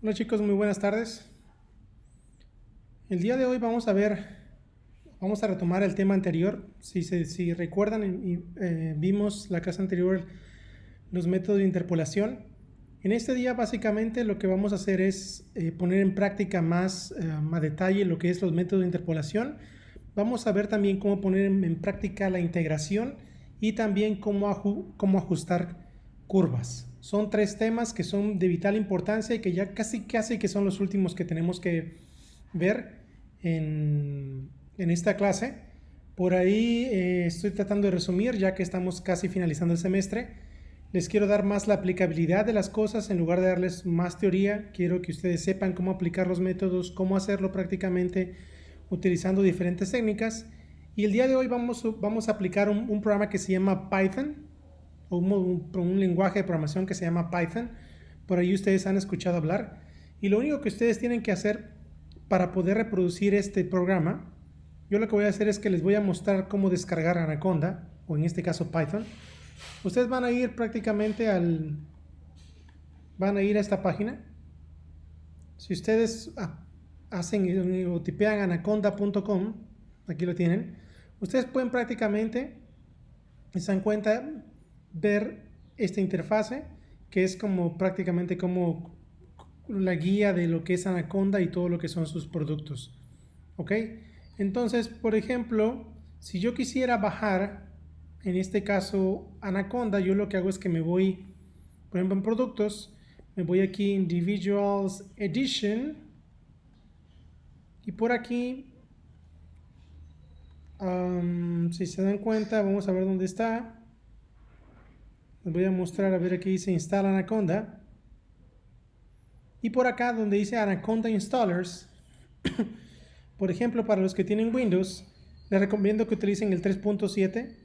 Hola chicos, muy buenas tardes. El día de hoy vamos a retomar el tema anterior. Si recuerdan, vimos la clase anterior los métodos de interpolación. En este día básicamente lo que vamos a hacer es poner en práctica más a detalle lo que es los métodos de interpolación. Vamos a ver también cómo poner en práctica la integración y también cómo ajustar curvas. Son tres temas que son de vital importancia y que ya casi que son los últimos que tenemos que ver en esta clase. Por ahí estoy tratando de resumir ya que estamos casi finalizando el semestre. Les quiero dar más la aplicabilidad de las cosas en lugar de darles más teoría. Quiero que ustedes sepan cómo aplicar los métodos, cómo hacerlo prácticamente utilizando diferentes técnicas. Y el día de hoy vamos a aplicar un programa que se llama Python, o un lenguaje de programación que se llama Python. Por ahí ustedes han escuchado hablar. Y lo único que ustedes tienen que hacer para poder reproducir este programa, yo lo que voy a hacer es que les voy a mostrar cómo descargar Anaconda, o en este caso Python. Ustedes van a ir prácticamente van a ir a esta página. Si ustedes hacen o tipean anaconda.com, aquí lo tienen, ustedes pueden prácticamente, se dan cuenta, ver esta interfase que es como prácticamente como la guía de lo que es Anaconda y todo lo que son sus productos. ¿Ok? Entonces, por ejemplo, si yo quisiera bajar, en este caso Anaconda, yo lo que hago es que me voy, por ejemplo, en productos, me voy aquí en Individuals Edition y por aquí, si se dan cuenta, vamos a ver dónde está. Les voy a mostrar, a ver, aquí dice Install Anaconda. Y por acá donde dice Anaconda Installers, por ejemplo, para los que tienen Windows, les recomiendo que utilicen el 3.7.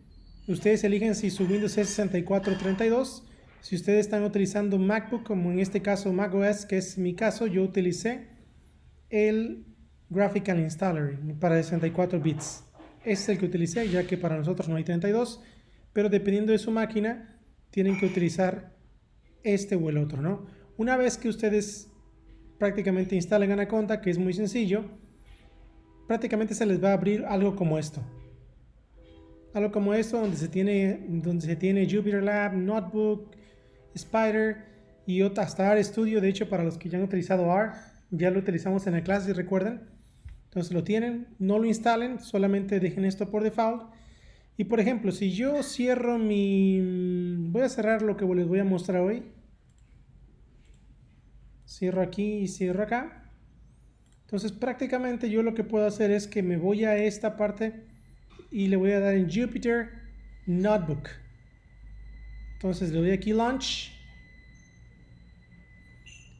Ustedes eligen si su Windows es 6432. Si ustedes están utilizando MacBook, como en este caso macOS, que es mi caso, yo utilicé el Graphical Installer para 64 bits. Ese es el que utilicé, ya que para nosotros no hay 32, pero dependiendo de su máquina, tienen que utilizar este o el otro, ¿no? Una vez que ustedes prácticamente instalen Anaconda, que es muy sencillo, prácticamente se les va a abrir algo como esto. Algo como esto, donde se tiene Jupyter Lab, Notebook, Spider y hasta RStudio. De hecho, para los que ya han utilizado R, ya lo utilizamos en la clase, si recuerdan. Entonces lo tienen, no lo instalen, solamente dejen esto por default. Y por ejemplo, si yo cierro voy a cerrar lo que les voy a mostrar hoy. Cierro aquí y cierro acá. Entonces prácticamente yo lo que puedo hacer es que me voy a esta parte y le voy a dar en Jupyter Notebook. Entonces le doy aquí Launch.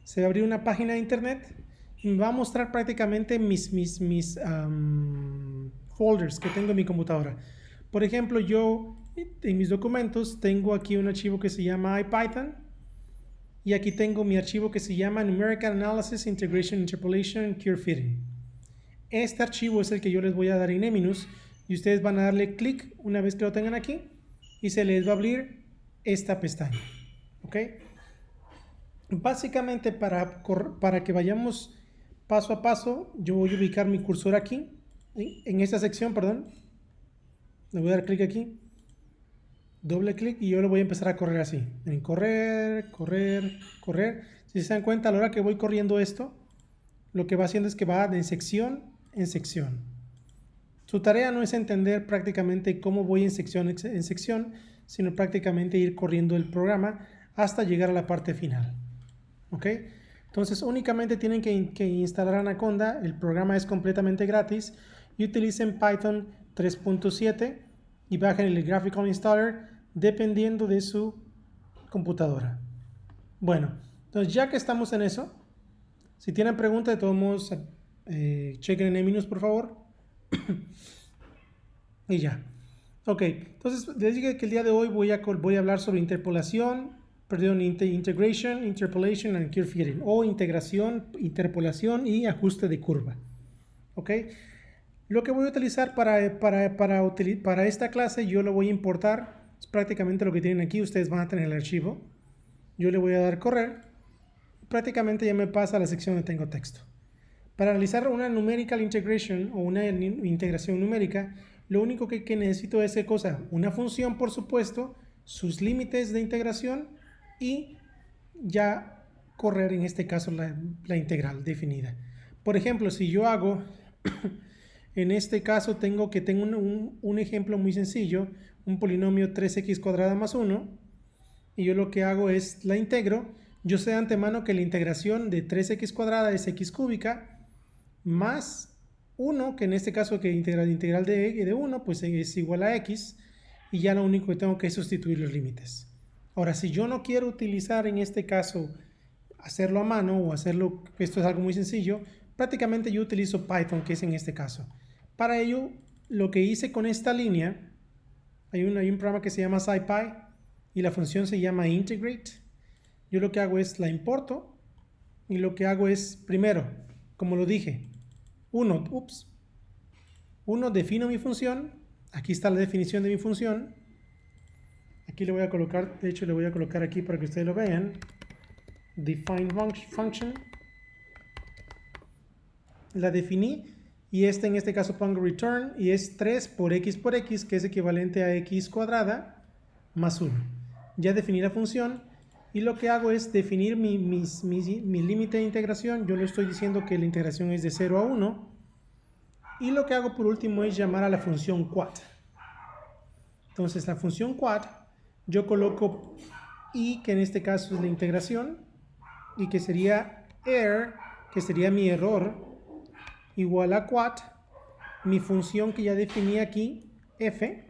Se va a abrir una página de internet y me va a mostrar prácticamente mis folders que tengo en mi computadora. Por ejemplo, yo en mis documentos tengo aquí un archivo que se llama IPython y aquí tengo mi archivo que se llama Numerical Analysis, Integration, Interpolation, Curve Fitting. Este archivo es el que yo les voy a dar en Eminus y ustedes van a darle clic una vez que lo tengan aquí y se les va a abrir esta pestaña. ¿Ok? Básicamente para que vayamos paso a paso, yo voy a ubicar mi cursor aquí, en esta sección, perdón. Le voy a dar clic aquí, doble clic y yo lo voy a empezar a correr así. En correr, correr, correr. Si se dan cuenta, a la hora que voy corriendo esto, lo que va haciendo es que va de sección en sección. Su tarea no es entender prácticamente cómo voy en sección, sino prácticamente ir corriendo el programa hasta llegar a la parte final. ¿Ok? Entonces únicamente tienen que instalar Anaconda, el programa es completamente gratis y utilicen Python 3.7 y bajen el Graphical Installer dependiendo de su computadora. Bueno, entonces ya que estamos en eso, si tienen preguntas, de todos modos, chequen en Eminus por favor. Y ya. Ok, entonces les dije que el día de hoy voy a hablar sobre integration, interpolation and curve fitting, o integración, interpolación y ajuste de curva. Ok, lo que voy a utilizar para esta clase, yo lo voy a importar, es prácticamente lo que tienen aquí, ustedes van a tener el archivo. Yo le voy a dar correr, prácticamente ya me pasa a la sección donde tengo texto. Para realizar una numerical integration o una integración numérica, lo único que necesito es una función, por supuesto, sus límites de integración y ya correr en este caso la integral definida. Por ejemplo, si yo hago, en este caso tengo un ejemplo muy sencillo, un polinomio 3x cuadrada más 1, y yo lo que hago es la integro. Yo sé de antemano que la integración de 3x cuadrada es x cúbica, más 1, que en este caso que integral de 1, pues es igual a x, y ya lo único que tengo que es sustituir los límites. Ahora, si yo no quiero utilizar en este caso hacerlo a mano o hacerlo, esto es algo muy sencillo, prácticamente yo utilizo Python, que es en este caso. Para ello, lo que hice con esta línea, hay un programa que se llama SciPy y la función se llama integrate. Yo lo que hago es la importo y lo que hago es, primero, como lo dije, uno, defino mi función. Aquí está la definición de mi función. Aquí le voy a colocar, de hecho le voy a colocar aquí para que ustedes lo vean. Define function. La definí y en este caso pongo return y es 3 por x, que es equivalente a x cuadrada más 1. Ya definí la función y lo que hago es definir mi límite de integración. Yo le estoy diciendo que la integración es de 0 a 1 y lo que hago por último es llamar a la función quad. Entonces la función quad yo coloco i, que en este caso es la integración, y que sería error, que sería mi error, igual a quad, mi función que ya definí aquí, f,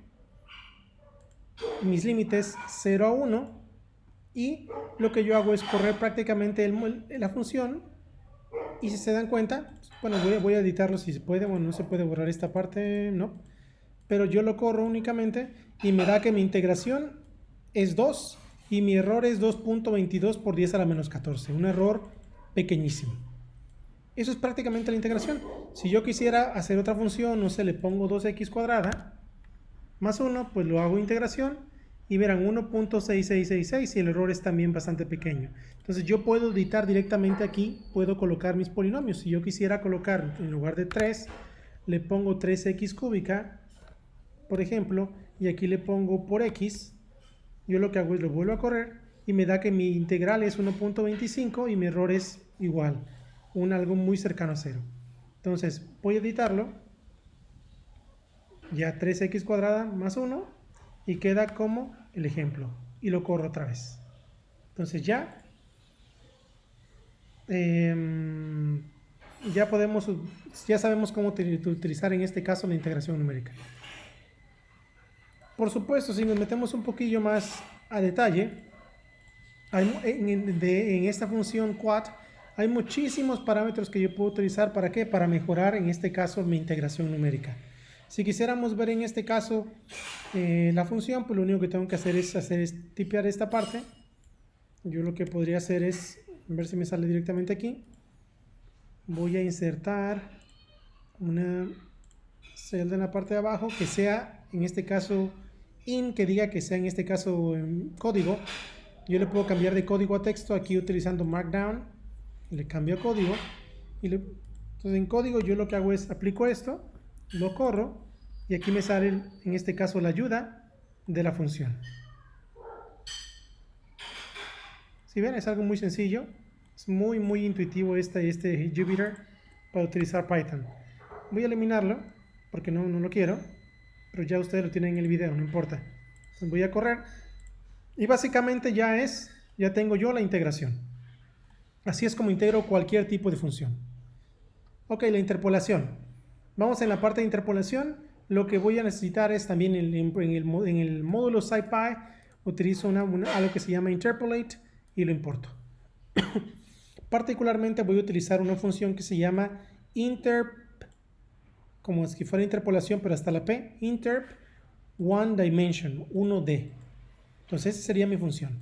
mis límites 0 a 1, y lo que yo hago es correr prácticamente la función, y si se dan cuenta, bueno, voy a editarlo si se puede, bueno, no se puede borrar esta parte, no, pero yo lo corro únicamente y me da que mi integración es 2 y mi error es 2.22 por 10 a la menos 14, un error pequeñísimo. Eso es prácticamente la integración. Si yo quisiera hacer otra función, no sé, le pongo 2x cuadrada más 1, pues lo hago integración y verán 1.6666 y el error es también bastante pequeño. Entonces yo puedo editar directamente aquí, puedo colocar mis polinomios. Si yo quisiera colocar en lugar de 3, le pongo 3x cúbica, por ejemplo, y aquí le pongo por x, yo lo que hago es lo vuelvo a correr y me da que mi integral es 1.25 y mi error es igual, algo muy cercano a 0. Entonces voy a editarlo, ya 3x cuadrada más 1 y queda como el ejemplo y lo corro otra vez. Entonces ya sabemos cómo utilizar en este caso la integración numérica. Por supuesto, si nos metemos un poquillo más a detalle, en esta función quad hay muchísimos parámetros que yo puedo utilizar. ¿Para qué? Para mejorar en este caso mi integración numérica. Si quisiéramos ver en este caso la función, pues lo único que tengo que hacer es tipear esta parte. Yo lo que podría hacer es ver si me sale directamente aquí. Voy a insertar una celda en la parte de abajo que sea en este caso que diga que sea en este caso código. Yo le puedo cambiar de código a texto aquí utilizando Markdown. Le cambio a código. Entonces en código yo lo que hago es aplico esto, lo corro y aquí me sale en este caso la ayuda de la función. Si ven, es algo muy sencillo. Es muy intuitivo este Jupyter para utilizar Python. Voy a eliminarlo porque no lo quiero, pero ya ustedes lo tienen en el video, no importa. Entonces voy a correr y básicamente ya tengo yo la integración. Así es como integro cualquier tipo de función. Ok, la interpolación. Vamos en la parte de interpolación. Lo que voy a necesitar es también en el módulo SciPy utilizo algo que se llama interpolate y lo importo. Particularmente voy a utilizar una función que se llama interp, como si fuera interpolación, pero hasta la P, interp one dimension, 1D. Entonces esa sería mi función.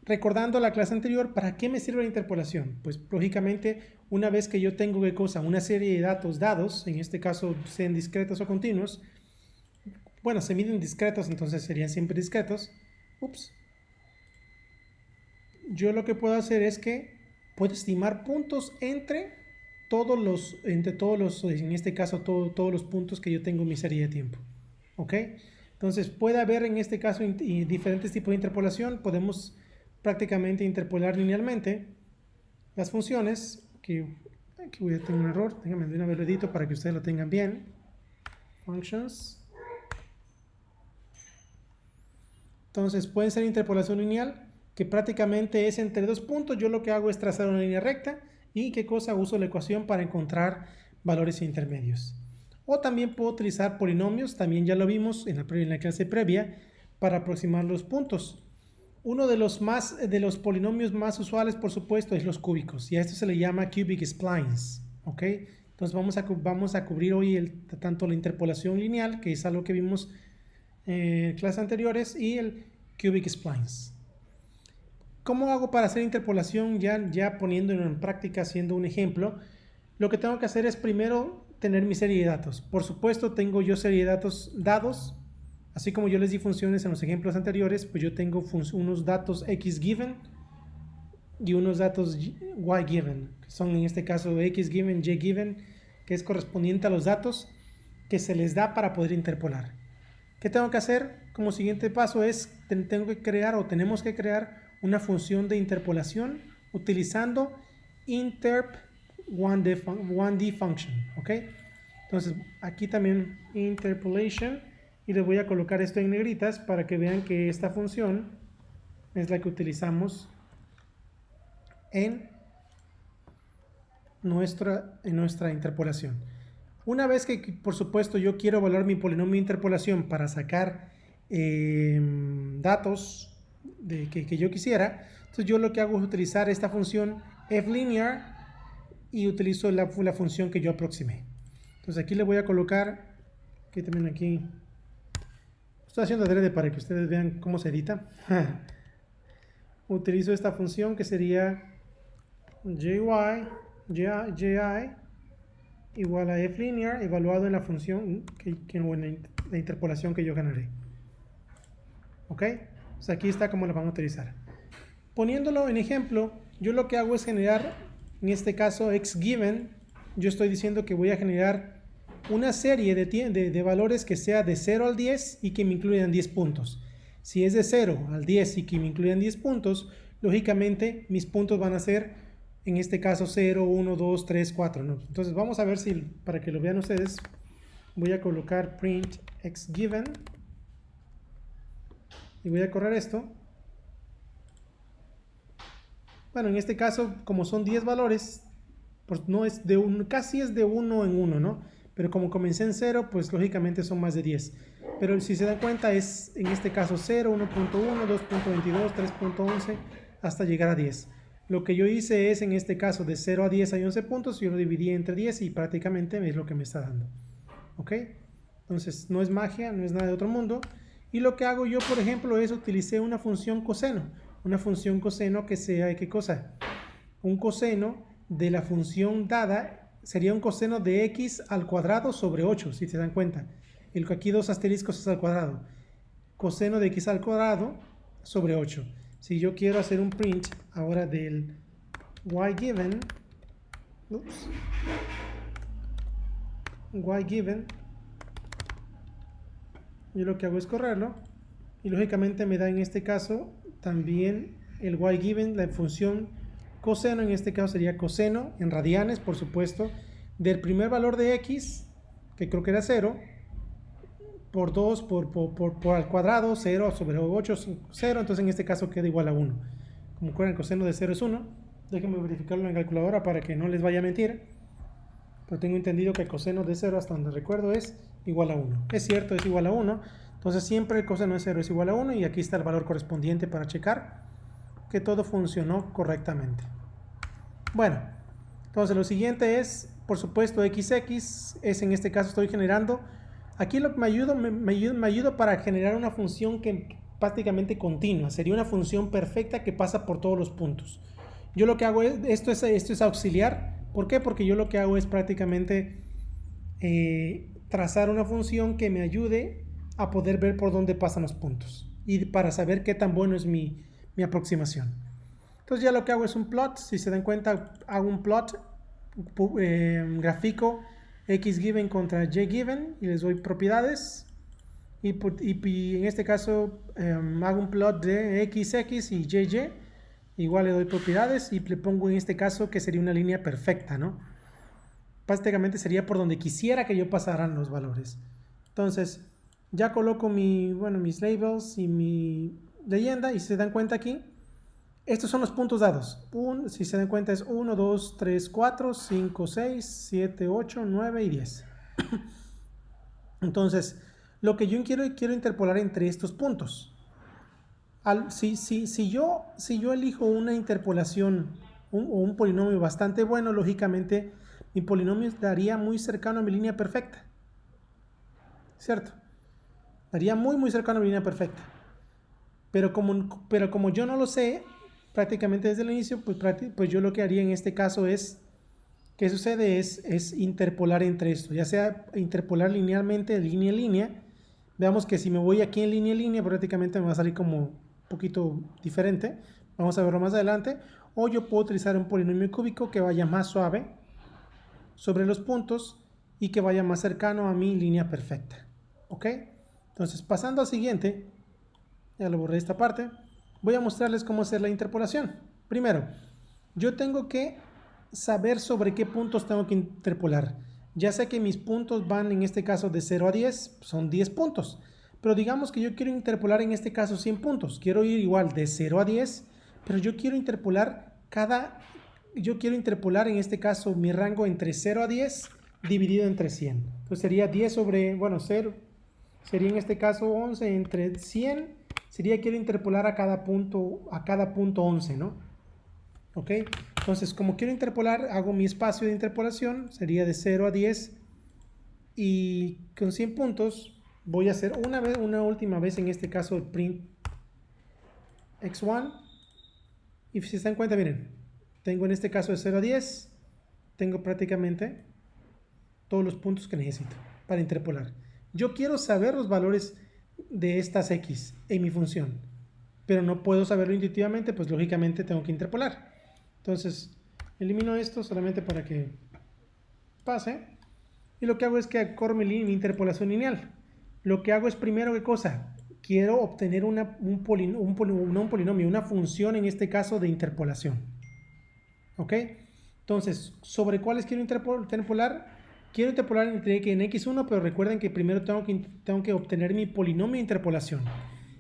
Recordando la clase anterior, ¿para qué me sirve la interpolación? Pues lógicamente, una vez que yo tengo una serie de datos dados, en este caso sean discretos o continuos, bueno, se miden discretos, entonces serían siempre discretos. Yo lo que puedo hacer es que puedo estimar puntos entre todos los, en este caso, todos los puntos que yo tengo en mi serie de tiempo. ¿Ok? Entonces puede haber en este caso diferentes tipos de interpolación. Podemos prácticamente interpolar linealmente las funciones. Aquí voy a tener un error. Déjame de una vez lo edito para que ustedes lo tengan bien. Functions. Entonces pueden ser interpolación lineal, que prácticamente es entre dos puntos. Yo lo que hago es trazar una línea recta y ¿qué cosa? Uso la ecuación para encontrar valores intermedios. O también puedo utilizar polinomios, también ya lo vimos en la clase previa, para aproximar los puntos. Uno de los polinomios más usuales, por supuesto, es los cúbicos, y a esto se le llama cubic splines. ¿Ok? Entonces vamos a cubrir hoy tanto la interpolación lineal, que es algo que vimos en clases anteriores, y el cubic splines. ¿Cómo hago para hacer interpolación ya poniéndolo en práctica, haciendo un ejemplo? Lo que tengo que hacer es primero tener mi serie de datos. Por supuesto, tengo yo serie de datos dados, así como yo les di funciones en los ejemplos anteriores, pues yo tengo unos datos x given y unos datos y given, que son en este caso x given, y given, que es correspondiente a los datos que se les da para poder interpolar. ¿Qué tengo que hacer? Como siguiente paso es, tenemos que crear una función de interpolación utilizando interp 1D function, ¿ok? Entonces aquí también interpolation, y les voy a colocar esto en negritas para que vean que esta función es la que utilizamos en nuestra interpolación. Una vez que, por supuesto, yo quiero evaluar mi polinomio de interpolación para sacar datos que yo quisiera, entonces yo lo que hago es utilizar esta función f-linear y utilizo la función que yo aproximé. Entonces aquí le voy a colocar, que también aquí, estoy haciendo adrede para que ustedes vean cómo se edita. Utilizo esta función que sería ji igual a f-linear evaluado en la función en la interpolación que yo generé. ¿Ok? Pues aquí está cómo la vamos a utilizar. Poniéndolo en ejemplo, yo lo que hago es generar, en este caso, x given. Yo estoy diciendo que voy a generar una serie de valores que sea de 0 al 10 y que me incluyan 10 puntos. Si es de 0 al 10 y que me incluyan 10 puntos, lógicamente mis puntos van a ser, en este caso, 0, 1, 2, 3, 4. ¿no? Entonces vamos a ver si, para que lo vean ustedes, voy a colocar print x given y voy a correr esto. Bueno, en este caso, como son 10 valores, pues no es casi es de 1 en 1, ¿no? Pero como comencé en 0, pues lógicamente son más de 10. Pero si se dan cuenta es, en este caso, 0, 1.1, 2.22, 3.11, hasta llegar a 10. Lo que yo hice es, en este caso, de 0 a 10 hay 11 puntos, yo lo dividí entre 10 y prácticamente es lo que me está dando. ¿Ok? Entonces, no es magia, no es nada de otro mundo. Y lo que hago yo, por ejemplo, es utilicé una función coseno. Una función coseno que sea, ¿qué cosa? Un coseno de la función dada sería un coseno de x al cuadrado sobre 8, si se dan cuenta. Aquí dos asteriscos es al cuadrado. Coseno de x al cuadrado sobre 8. Si yo quiero hacer un print ahora del y given, yo lo que hago es correrlo y lógicamente me da en este caso también el y given, la función coseno, en este caso sería coseno en radianes, por supuesto, del primer valor de x, que creo que era 0, por 2 por al cuadrado, 0 sobre 8, 0, entonces en este caso queda igual a 1. Como recuerdan, el coseno de 0 es 1. Déjenme verificarlo en la calculadora para que no les vaya a mentir. Pero tengo entendido que el coseno de 0, hasta donde recuerdo, es igual a 1. Es cierto, es igual a 1. Entonces siempre el coseno de 0 es igual a 1 y aquí está el valor correspondiente para checar que todo funcionó correctamente. Bueno, entonces lo siguiente es, por supuesto, xx, es en este caso estoy generando. Aquí lo que me ayuda para generar una función que prácticamente continua. Sería una función perfecta que pasa por todos los puntos. Yo lo que hago es, esto es auxiliar. ¿Por qué? Porque yo lo que hago es prácticamente trazar una función que me ayude a poder ver por dónde pasan los puntos y para saber qué tan bueno es mi aproximación. Entonces ya lo que hago es un plot. Si se dan cuenta, hago un plot, gráfico x given contra y given y les doy propiedades. Y en este caso hago un plot de xx y y. Igual le doy propiedades y le pongo en este caso que sería una línea perfecta, ¿no? Prácticamente sería por donde quisiera que yo pasaran los valores. Entonces ya coloco mis labels y mi leyenda y si se dan cuenta aquí, estos son los puntos dados. Si se dan cuenta es 1, 2, 3, 4, 5, 6, 7, 8, 9 y 10. Entonces, lo que yo quiero interpolar entre estos puntos. Si yo elijo una interpolación o un polinomio bastante bueno, lógicamente mi polinomio estaría muy cercano a mi línea perfecta. ¿Cierto? Estaría muy cercano a mi línea perfecta. Pero como yo no lo sé prácticamente desde el inicio, pues yo lo que haría en este caso es, ¿qué sucede? Es interpolar entre esto, ya sea interpolar linealmente de línea en línea. Veamos que si me voy aquí en línea, prácticamente me va a salir como un poquito diferente. Vamos a verlo más adelante. O yo puedo utilizar un polinomio cúbico que vaya más suave sobre los puntos y que vaya más cercano a mi línea perfecta. ¿Ok? Entonces, pasando al siguiente, ya lo borré esta parte, voy a mostrarles cómo hacer la interpolación. Primero, yo tengo que saber sobre qué puntos tengo que interpolar. Ya sé que mis puntos van en este caso de 0 a 10, son 10 puntos. Pero digamos que yo quiero interpolar en este caso 100 puntos. Quiero ir igual de 0 a 10, pero yo quiero interpolar en este caso mi rango entre 0 a 10 dividido entre 100. Entonces sería 10 sobre, 0, sería en este caso 11 entre 100. Sería quiero interpolar a cada punto 11, ¿no? ¿Ok? Entonces, como quiero interpolar, hago mi espacio de interpolación, sería de 0 a 10 y con 100 puntos voy a hacer una última vez en este caso el print x1 y si se dan cuenta, miren, tengo en este caso de 0 a 10, tengo prácticamente todos los puntos que necesito para interpolar. Yo quiero saber los valores de estas x en mi función, pero no puedo saberlo intuitivamente, pues lógicamente tengo que interpolar. Entonces elimino esto solamente para que pase y lo que hago es que corro mi interpolación lineal. Lo que hago es primero, ¿qué cosa? Quiero obtener un polinomio, una función en este caso de interpolación. ¿Ok? Entonces, ¿sobre cuáles quiero interpolar? Quiero interpolar en x1, pero recuerden que primero tengo que obtener mi polinomio de interpolación.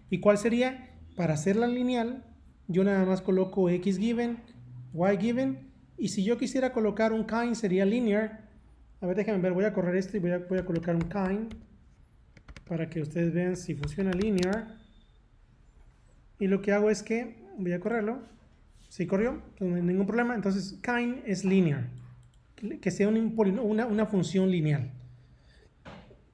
¿Y cuál sería? Para hacerla lineal, yo nada más coloco x given, y given, y si yo quisiera colocar un kind sería linear. A ver, déjenme ver, voy a correr esto y voy a colocar un kind para que ustedes vean si funciona linear. Y lo que hago es que voy a correrlo. Si corrió, pues no hay ningún problema. Entonces, kind es linear, que sea una función lineal.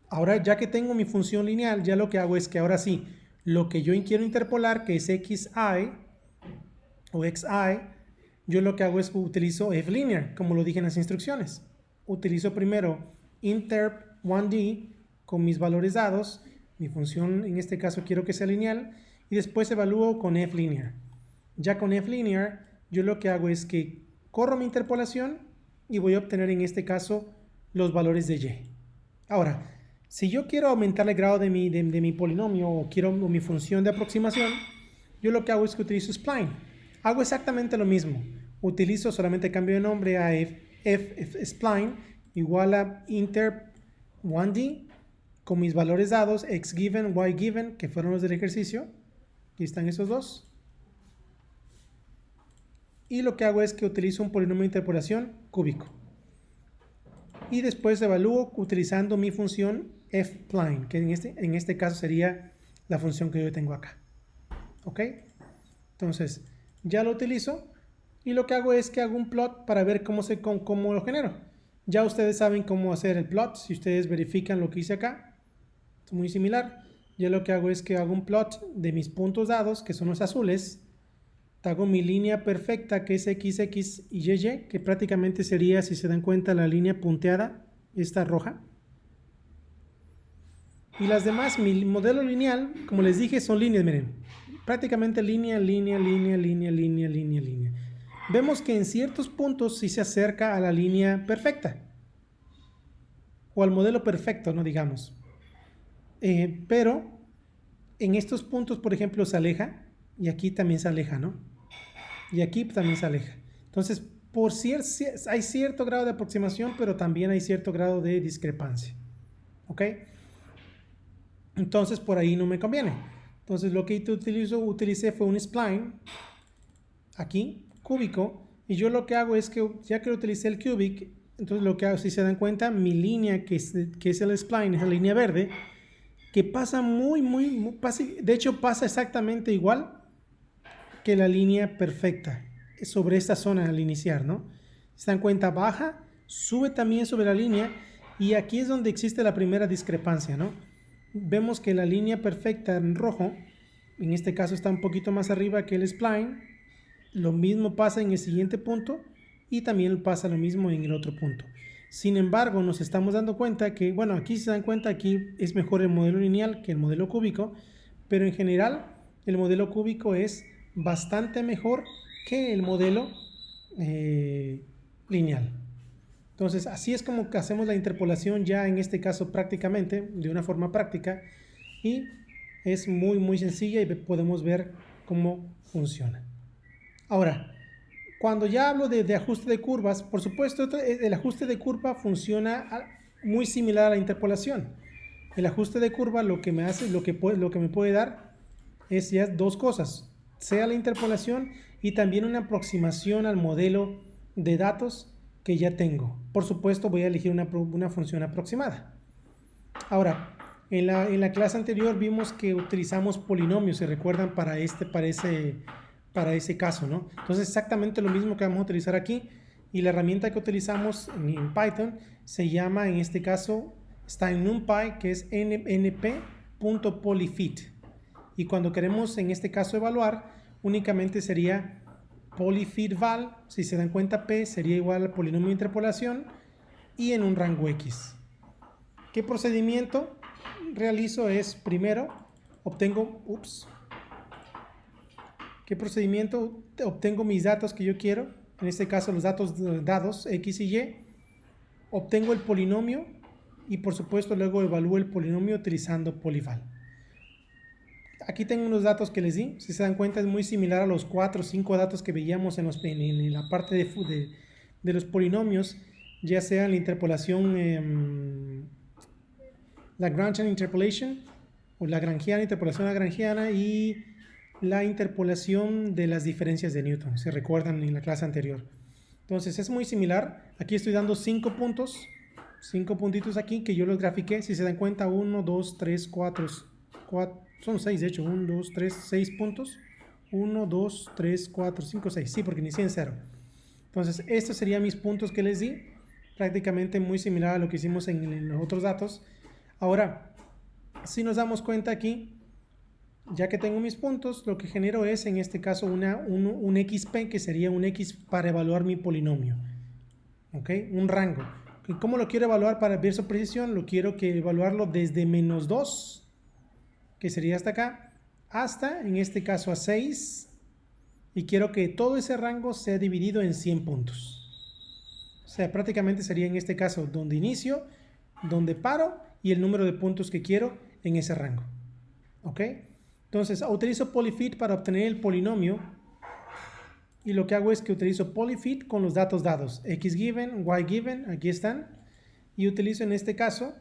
Ahora, ya que tengo mi función lineal, ya lo que hago es que ahora sí, lo que yo quiero interpolar, que es xi o xi, yo lo que hago es utilizo f-linear, como lo dije en las instrucciones. Utilizo primero interp 1D con mis valores dados, mi función en este caso quiero que sea lineal, y después evalúo con f-linear. Ya con f-linear, yo lo que hago es que corro mi interpolación y voy a obtener en este caso los valores de y. Ahora, si yo quiero aumentar el grado de mi polinomio o quiero mi función de aproximación, yo lo que hago es que utilizo spline. Hago exactamente lo mismo. Utilizo, solamente cambio de nombre a spline igual a interp 1D con mis valores dados x given, y given, que fueron los del ejercicio. Aquí están esos dos. Y lo que hago es que utilizo un polinomio de interpolación cúbico. Y después evalúo utilizando mi función f-spline, que en este caso sería la función que yo tengo acá. ¿Ok? Entonces, ya lo utilizo y lo que hago es que hago un plot para ver cómo lo genero. Ya ustedes saben cómo hacer el plot, si ustedes verifican lo que hice acá, es muy similar. Yo lo que hago es que hago un plot de mis puntos dados, que son los azules, hago mi línea perfecta, que es XX y YY, que prácticamente sería, si se dan cuenta, la línea punteada, esta roja. Y las demás, mi modelo lineal, como les dije, son líneas, miren. prácticamente línea, línea, línea, línea, línea, línea, línea. Vemos que en ciertos puntos sí se acerca a la línea perfecta. O al modelo perfecto, no digamos. Pero en estos puntos, por ejemplo, se aleja. Y aquí también se aleja, ¿no? Y aquí también se aleja. Entonces, hay cierto grado de aproximación, pero también hay cierto grado de discrepancia. ¿Ok? Entonces, por ahí no me conviene. Entonces, lo que utilicé fue un spline, aquí, cúbico, y yo lo que hago es que, ya que utilicé el cubic, entonces lo que hago, si se dan cuenta, mi línea, que es el spline, es la línea verde, que pasa de hecho pasa exactamente igual que la línea perfecta sobre esta zona al iniciar, ¿no? Se dan cuenta, baja, sube también sobre la línea, y aquí es donde existe la primera discrepancia, ¿no? Vemos que la línea perfecta en rojo, en este caso está un poquito más arriba que el spline. Lo mismo pasa en el siguiente punto y también pasa lo mismo en el otro punto. Sin embargo, nos estamos dando cuenta que, bueno, aquí se dan cuenta, aquí es mejor el modelo lineal que el modelo cúbico, pero en general el modelo cúbico es bastante mejor que el modelo lineal. Entonces, así es como que hacemos la interpolación ya en este caso prácticamente, de una forma práctica, y es muy sencilla y podemos ver cómo funciona. Ahora, cuando ya hablo de ajuste de curvas, por supuesto, el ajuste de curva funciona muy similar a la interpolación. El ajuste de curva lo que me hace, lo que me puede dar es ya dos cosas, sea la interpolación y también una aproximación al modelo de datos que ya tengo. Por supuesto, voy a elegir una función aproximada. Ahora, en la clase anterior vimos que utilizamos polinomios, ¿se recuerdan? Para ese caso, ¿no? Entonces, exactamente lo mismo que vamos a utilizar aquí, y la herramienta que utilizamos en Python se llama, en este caso, está en NumPy, que es np.polyfit. Y cuando queremos, en este caso, evaluar, únicamente sería polyfitval. Si se dan cuenta, P sería igual al polinomio de interpolación y en un rango X. ¿Qué procedimiento realizo? Es primero obtengo mis datos que yo quiero, en este caso los datos dados X y Y, obtengo el polinomio y por supuesto luego evalúo el polinomio utilizando polyval. Aquí tengo unos datos que les di, si se dan cuenta es muy similar a los 4 o 5 datos que veíamos en la parte de los polinomios, ya sea la interpolación Lagrangian Interpolation o Lagrangiana, interpolación lagrangiana, y la interpolación de las diferencias de Newton, se recuerdan en la clase anterior. Entonces es muy similar. Aquí estoy dando 5 puntos, 5 puntitos aquí que yo los grafiqué. Si se dan cuenta, 1, 2, 3, 4, son 6 de hecho, 1, 2, 3, 6 puntos. 1, 2, 3, 4, 5, 6. Sí, porque inicié en 0. Entonces estos serían mis puntos que les di, prácticamente muy similar a lo que hicimos en los otros datos. Ahora, si nos damos cuenta aquí, ya que tengo mis puntos, lo que genero es, en este caso, un XP, que sería un X para evaluar mi polinomio. ¿Ok? Un rango. ¿Cómo lo quiero evaluar para ver su precisión? Lo quiero evaluarlo desde menos 2, que sería hasta acá, hasta, en este caso, a 6. Y quiero que todo ese rango sea dividido en 100 puntos. O sea, prácticamente sería en este caso donde inicio, donde paro y el número de puntos que quiero en ese rango. ¿Ok? Entonces, utilizo polyfit para obtener el polinomio, y lo que hago es que utilizo polyfit con los datos dados, x given, y given, aquí están, y utilizo en este caso,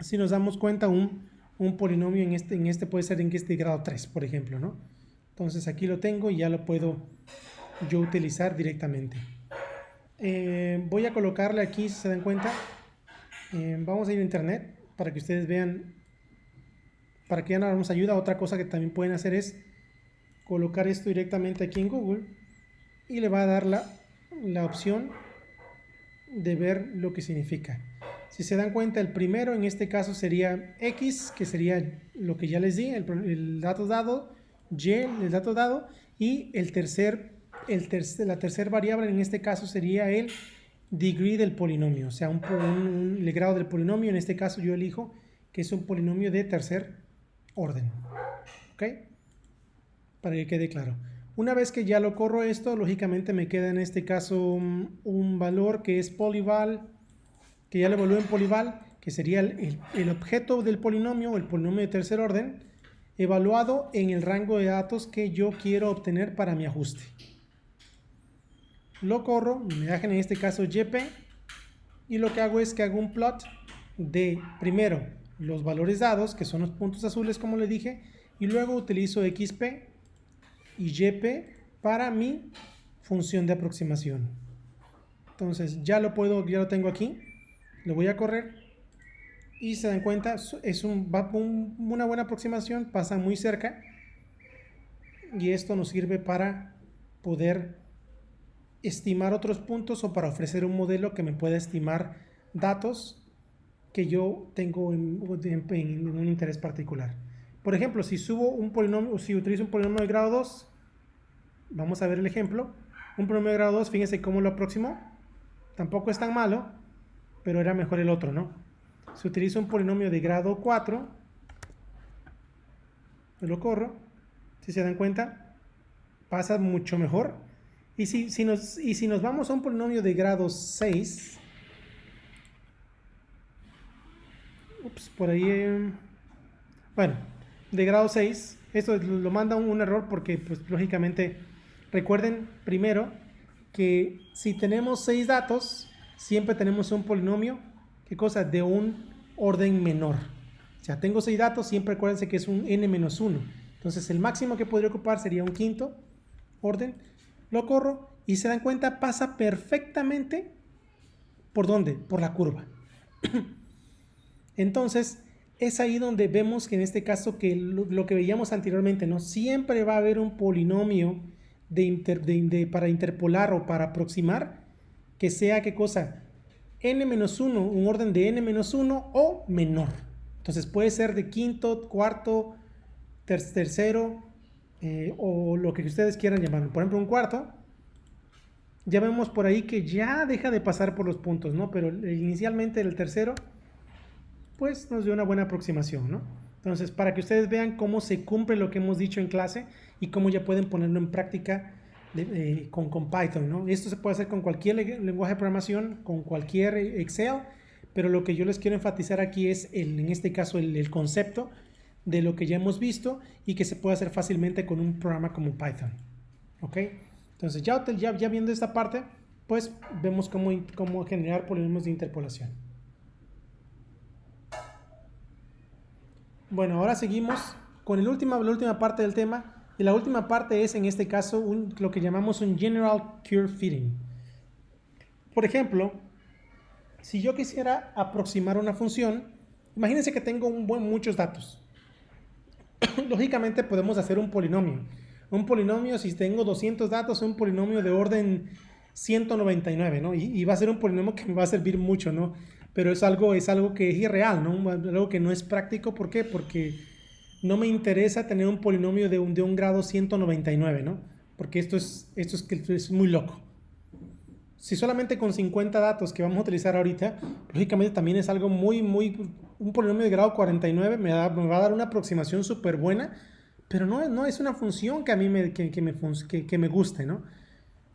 si nos damos cuenta, un polinomio en este puede ser en este grado 3, por ejemplo, ¿no? Entonces aquí lo tengo y ya lo puedo yo utilizar directamente. Voy a colocarle aquí, si se dan cuenta, vamos a ir a internet para que ustedes vean, para que ya nos ayuda. Otra cosa que también pueden hacer es colocar esto directamente aquí en Google y le va a dar la opción de ver lo que significa. Si se dan cuenta, el primero en este caso sería X, que sería lo que ya les di, el dato dado, Y, el dato dado, y la tercera variable en este caso sería el degree del polinomio, o sea, el grado del polinomio. En este caso yo elijo que es un polinomio de tercer orden. ¿ok? Para que quede claro. Una vez que ya lo corro esto, lógicamente me queda en este caso un valor que es polyval, que ya lo evalúo en polyval, que sería el objeto del polinomio, el polinomio de tercer orden, evaluado en el rango de datos que yo quiero obtener para mi ajuste. Lo corro, me da en este caso YP, y lo que hago es que hago un plot de primero los valores dados, que son los puntos azules como le dije, y luego utilizo XP y YP para mi función de aproximación. Entonces ya lo tengo aquí, lo voy a correr y se dan cuenta, es una buena aproximación, pasa muy cerca y esto nos sirve para poder estimar otros puntos o para ofrecer un modelo que me pueda estimar datos que yo tengo en un interés particular. Por ejemplo, si subo un polinomio, si utilizo un polinomio de grado 2, vamos a ver el ejemplo. Un polinomio de grado 2, fíjense cómo lo aproximó. Tampoco es tan malo, pero era mejor el otro, ¿no? Si utilizo un polinomio de grado 4, lo corro, si se dan cuenta, pasa mucho mejor. Y si nos vamos a un polinomio de grado 6, por ahí, bueno, de grado 6, esto lo manda un error porque, pues, lógicamente, recuerden primero que si tenemos 6 datos, siempre tenemos un polinomio, ¿qué cosa? De un orden menor. O sea, tengo 6 datos, siempre acuérdense que es un n-1. Entonces, el máximo que podría ocupar sería un quinto orden. Lo corro y se dan cuenta, pasa perfectamente. ¿Por dónde? Por la curva. Entonces, es ahí donde vemos que en este caso que lo que veíamos anteriormente, ¿no? Siempre va a haber un polinomio para interpolar o para aproximar que sea, ¿qué cosa? n-1, un orden de n-1 o menor. Entonces puede ser de quinto, cuarto, tercero o lo que ustedes quieran llamarlo. Por ejemplo, un cuarto, ya vemos por ahí que ya deja de pasar por los puntos, ¿no? Pero inicialmente el tercero pues nos dio una buena aproximación, ¿no? Entonces, para que ustedes vean cómo se cumple lo que hemos dicho en clase y cómo ya pueden ponerlo en práctica con Python, ¿no? Esto se puede hacer con cualquier lenguaje de programación, con cualquier Excel, pero lo que yo les quiero enfatizar aquí es, en este caso, el concepto de lo que ya hemos visto y que se puede hacer fácilmente con un programa como Python, ¿ok? Entonces, ya viendo esta parte, pues vemos cómo generar polinomios de interpolación. Bueno, ahora seguimos con la última parte del tema. Y la última parte es, en este caso, lo que llamamos un General Curve Fitting. Por ejemplo, si yo quisiera aproximar una función, imagínense que tengo muchos datos. Lógicamente podemos hacer un polinomio. Un polinomio, si tengo 200 datos, es un polinomio de orden 199, ¿no? Y va a ser un polinomio que me va a servir mucho, ¿no? Pero es algo que es irreal, ¿no? Algo que no es práctico. ¿Por qué? Porque no me interesa tener un polinomio de un grado 199, ¿no? Porque esto es muy loco. Si solamente con 50 datos que vamos a utilizar ahorita, lógicamente también es algo un polinomio de grado 49 me va a dar una aproximación súper buena, pero no es una función que a mí me guste, ¿no?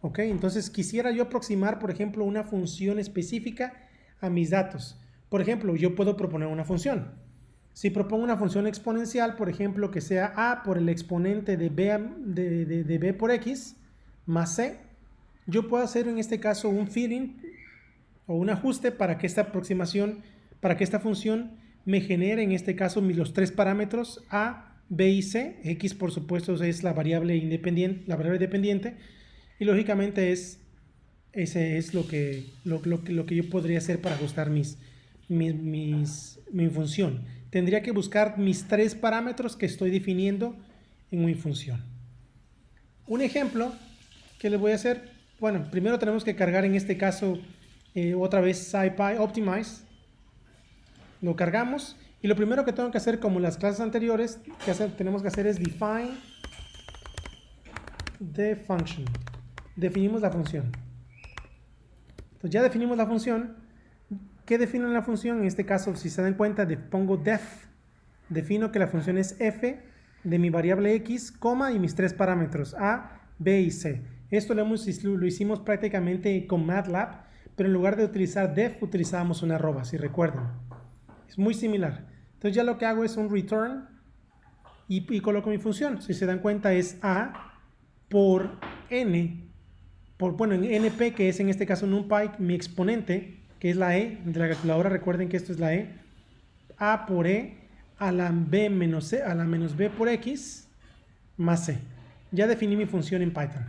¿Ok? Entonces quisiera yo aproximar, por ejemplo, una función específica a mis datos. Por ejemplo, yo puedo proponer una función. Si propongo una función exponencial, por ejemplo, que sea a por el exponente de b por x más c, yo puedo hacer en este caso un fitting o un ajuste para que esta función me genere en este caso los tres parámetros a, b y c. X, por supuesto, es la variable dependiente, y lógicamente ese es lo que yo podría hacer para ajustar mi función. Tendría que buscar mis tres parámetros que estoy definiendo en mi función. Un ejemplo que les voy a hacer, bueno, primero tenemos que cargar en este caso otra vez SciPy Optimize. Lo cargamos y lo primero que tengo que hacer, como en las clases anteriores, tenemos que hacer es define the function. Definimos la función. Entonces ya definimos la función. ¿Qué defino en la función? En este caso, si se dan cuenta, pongo def. Defino que la función es f de mi variable x, coma, y mis tres parámetros a, b y c. Esto lo hicimos prácticamente con MATLAB, pero en lugar de utilizar def utilizábamos una arroba, si recuerdan. Es muy similar. Entonces ya lo que hago es un return y coloco mi función. Si se dan cuenta es a por n, bueno, en np, que es en este caso NumPy, mi exponente, que es la e de la calculadora. Recuerden que esto es la e. A por e a la b menos c, a la menos b por x más c. Ya definí mi función en Python.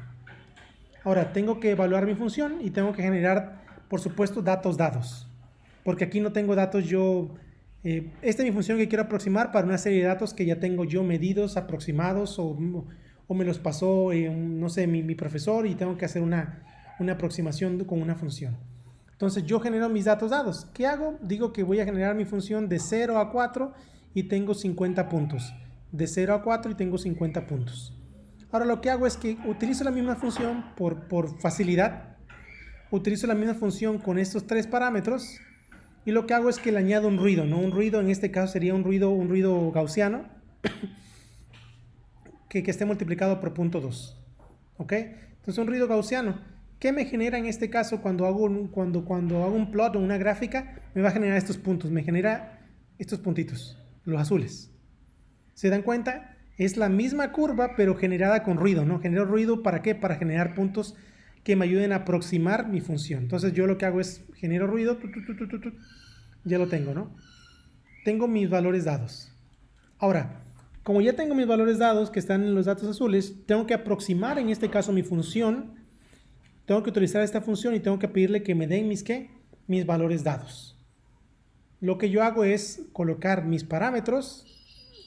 Ahora tengo que evaluar mi función y tengo que generar, por supuesto, datos dados. Porque aquí no tengo datos yo. Esta es mi función que quiero aproximar para una serie de datos que ya tengo yo medidos, aproximados, o me los pasó, no sé, mi profesor, y tengo que hacer una aproximación con una función. Entonces yo genero mis datos dados. ¿Qué hago? Digo que voy a generar mi función de 0 a 4 y tengo 50 puntos. De 0 a 4 y tengo 50 puntos. Ahora lo que hago es que utilizo la misma función por facilidad. Utilizo la misma función con estos tres parámetros. Y lo que hago es que le añado un ruido, ¿no? Un ruido en este caso sería un ruido gaussiano que esté multiplicado por 0.2. ¿Ok? Entonces un ruido gaussiano. ¿Qué me genera en este caso cuando hago un plot o una gráfica? Me va a generar estos puntos, me genera estos puntitos, los azules. ¿Se dan cuenta? Es la misma curva, pero generada con ruido, ¿no? Genero ruido, ¿para qué? Para generar puntos que me ayuden a aproximar mi función. Entonces yo lo que hago es genero ruido, ya lo tengo, ¿no? Tengo mis valores dados. Ahora, como ya tengo mis valores dados que están en los datos azules, tengo que aproximar en este caso mi función. Tengo que utilizar esta función y tengo que pedirle que me den mis valores dados. Lo que yo hago es colocar mis parámetros,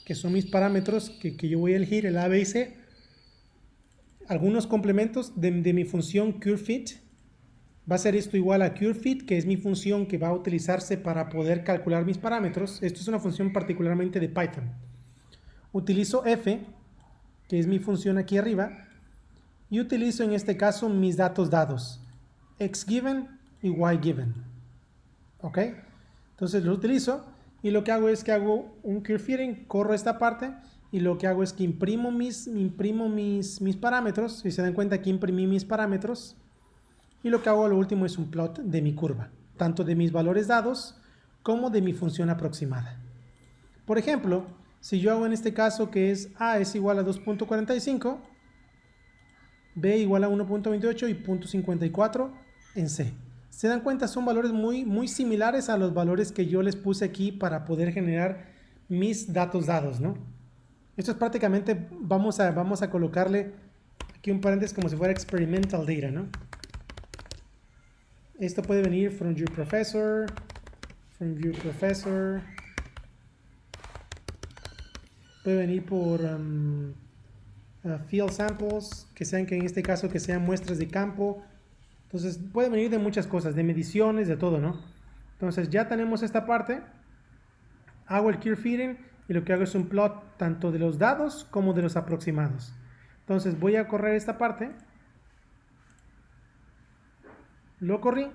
que son mis parámetros que yo voy a elegir, el a, b y c, algunos complementos de mi función curveFit. Va a ser esto igual a curveFit, que es mi función que va a utilizarse para poder calcular mis parámetros. Esto es una función particularmente de Python. Utilizo f, que es mi función aquí arriba, y utilizo en este caso mis datos dados, x given y y given. ¿Ok? Entonces lo utilizo y lo que hago es que hago un curveFitting, corro esta parte y lo que hago es que imprimo mis parámetros. Si se dan cuenta, aquí imprimí mis parámetros. Y lo que hago a lo último es un plot de mi curva, tanto de mis valores dados como de mi función aproximada. Por ejemplo, si yo hago en este caso que es a es igual a 2.45, b igual a 1.28 y 0.54 en c. ¿Se dan cuenta? Son valores muy similares a los valores que yo les puse aquí para poder generar mis datos dados, ¿no? Esto es prácticamente, vamos a colocarle aquí un paréntesis como si fuera experimental data, ¿no? Esto puede venir from your professor, puede venir por field samples, que en este caso que sean muestras de campo. Entonces puede venir de muchas cosas, de mediciones, de todo, ¿no? Entonces ya tenemos esta parte, hago el curveFitting y lo que hago es un plot tanto de los dados como de los aproximados. Entonces voy a correr esta parte. Lo corrí.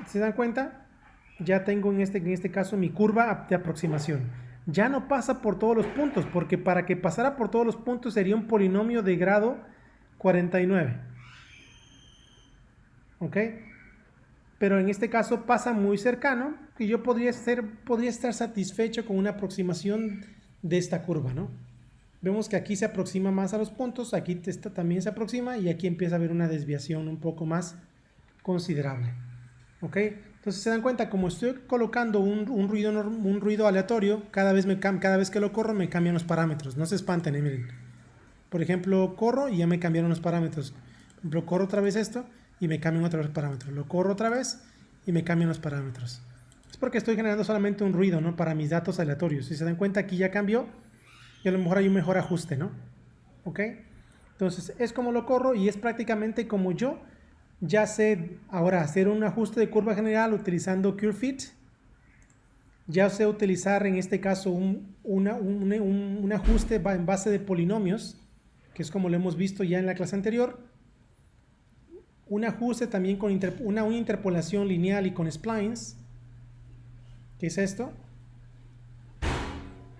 ¿Se dan cuenta? Ya tengo en este caso mi curva de aproximación. Ya no pasa por todos los puntos, porque para que pasara por todos los puntos sería un polinomio de grado 49. ¿Ok? Pero en este caso pasa muy cercano y yo podría estar satisfecho con una aproximación de esta curva, ¿no? Vemos que aquí se aproxima más a los puntos, aquí también se aproxima y aquí empieza a haber una desviación un poco más considerable. ¿Ok? Entonces se dan cuenta, como estoy colocando un ruido aleatorio, cada vez que lo corro me cambian los parámetros. No se espanten, miren. Por ejemplo, corro y ya me cambiaron los parámetros. Por ejemplo, corro otra vez esto y me cambian otra vez los parámetros. Lo corro otra vez y me cambian los parámetros. Es porque estoy generando solamente un ruido, ¿no? Para mis datos aleatorios. Si se dan cuenta, aquí ya cambió y a lo mejor hay un mejor ajuste, ¿no? ¿Ok? Entonces es como lo corro y es prácticamente como yo ya sé ahora hacer un ajuste de curva general utilizando curveFit. Ya sé utilizar en este caso un ajuste en base de polinomios, que es como lo hemos visto ya en la clase anterior. Un ajuste también con una interpolación lineal y con splines, que es esto.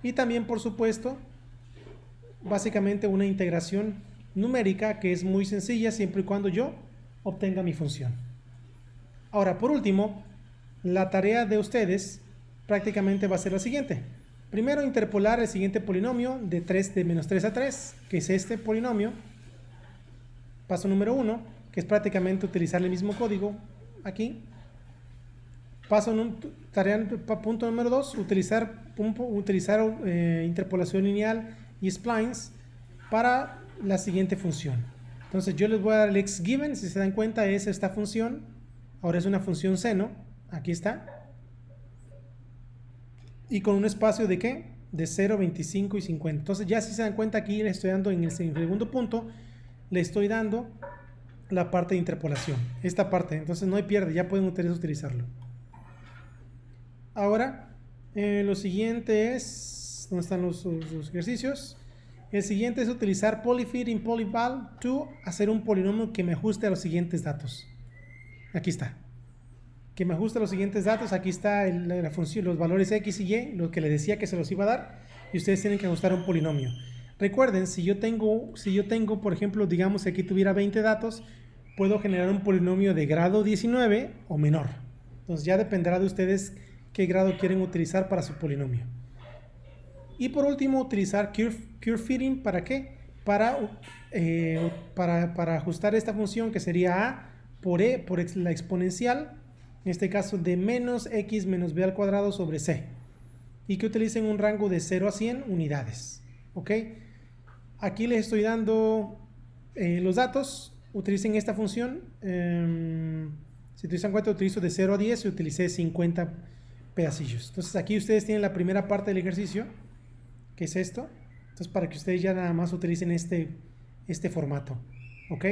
Y también, por supuesto, básicamente una integración numérica que es muy sencilla siempre y cuando yo obtenga mi función. Ahora, por último, la tarea de ustedes prácticamente va a ser la siguiente. Primero, interpolar el siguiente polinomio de menos 3 a 3, que es este polinomio. Paso número 1, que es prácticamente utilizar el mismo código aquí. Punto número 2, utilizar interpolación lineal y splines para la siguiente función. Entonces yo les voy a dar el xgiven, si se dan cuenta es esta función. Ahora es una función seno, aquí está. Y con un espacio de ¿qué? De 0, 25 y 50. Entonces ya si se dan cuenta aquí le estoy dando en el segundo punto, le estoy dando la parte de interpolación, esta parte. Entonces no hay pierde, ya pueden ustedes utilizarlo. Ahora, lo siguiente es, ¿dónde están los ejercicios? El siguiente es utilizar polyfit in polyval to hacer un polinomio que me ajuste a los siguientes datos. Aquí está. Que me ajuste a los siguientes datos. Aquí está la función, los valores x y y, lo que les decía que se los iba a dar. Y ustedes tienen que ajustar un polinomio. Recuerden, si yo tengo, por ejemplo, digamos que aquí tuviera 20 datos, puedo generar un polinomio de grado 19 o menor. Entonces ya dependerá de ustedes qué grado quieren utilizar para su polinomio. Y por último, utilizar curve fitting, ¿para qué? Para ajustar esta función que sería a por e por la exponencial, en este caso de menos x menos b al cuadrado sobre c, y que utilicen un rango de 0 a 100 unidades. ¿Ok? Aquí les estoy dando los datos. Utilicen esta función. Si utilizan cuenta, utilizo de 0 a 10 y utilicé 50 pedacillos. Entonces aquí ustedes tienen la primera parte del ejercicio, que es esto. Entonces para que ustedes ya nada más utilicen este formato. ¿Ok?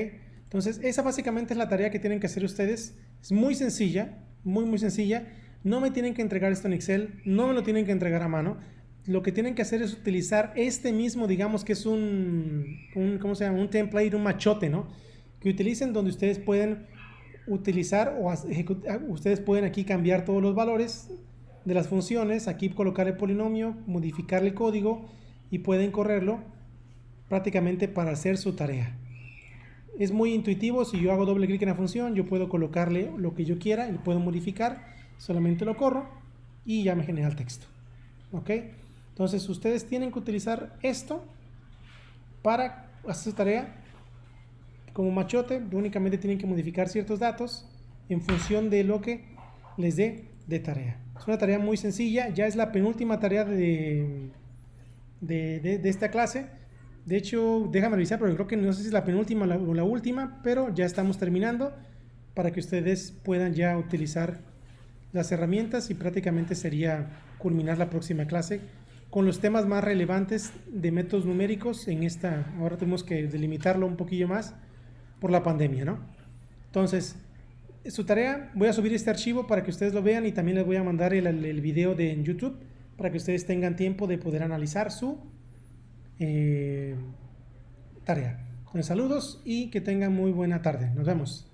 Entonces esa básicamente es la tarea que tienen que hacer ustedes. Es muy sencilla, muy sencilla. No me tienen que entregar esto en Excel, no me lo tienen que entregar a mano. Lo que tienen que hacer es utilizar este mismo, digamos que es ¿cómo se llama? Un template, un machote, ¿no? Que utilicen donde ustedes pueden utilizar ustedes pueden aquí cambiar todos los valores de las funciones, aquí colocar el polinomio, modificar el código y pueden correrlo prácticamente para hacer su tarea. Es muy intuitivo. Si yo hago doble clic en la función, yo puedo colocarle lo que yo quiera y lo puedo modificar, solamente lo corro y ya me genera el texto. ¿Ok? Entonces ustedes tienen que utilizar esto para hacer su tarea como machote. Únicamente tienen que modificar ciertos datos en función de lo que les dé de tarea. Es una tarea muy sencilla, ya es la penúltima tarea de esta clase. De hecho, déjame revisar, porque creo que no sé si es la penúltima o la última, pero ya estamos terminando para que ustedes puedan ya utilizar las herramientas y prácticamente sería culminar la próxima clase con los temas más relevantes de métodos numéricos en esta. Ahora tenemos que delimitarlo un poquillo más por la pandemia, ¿no? Entonces, su tarea, voy a subir este archivo para que ustedes lo vean y también les voy a mandar el video en YouTube para que ustedes tengan tiempo de poder analizar su tarea. Entonces, saludos y que tengan muy buena tarde. Nos vemos.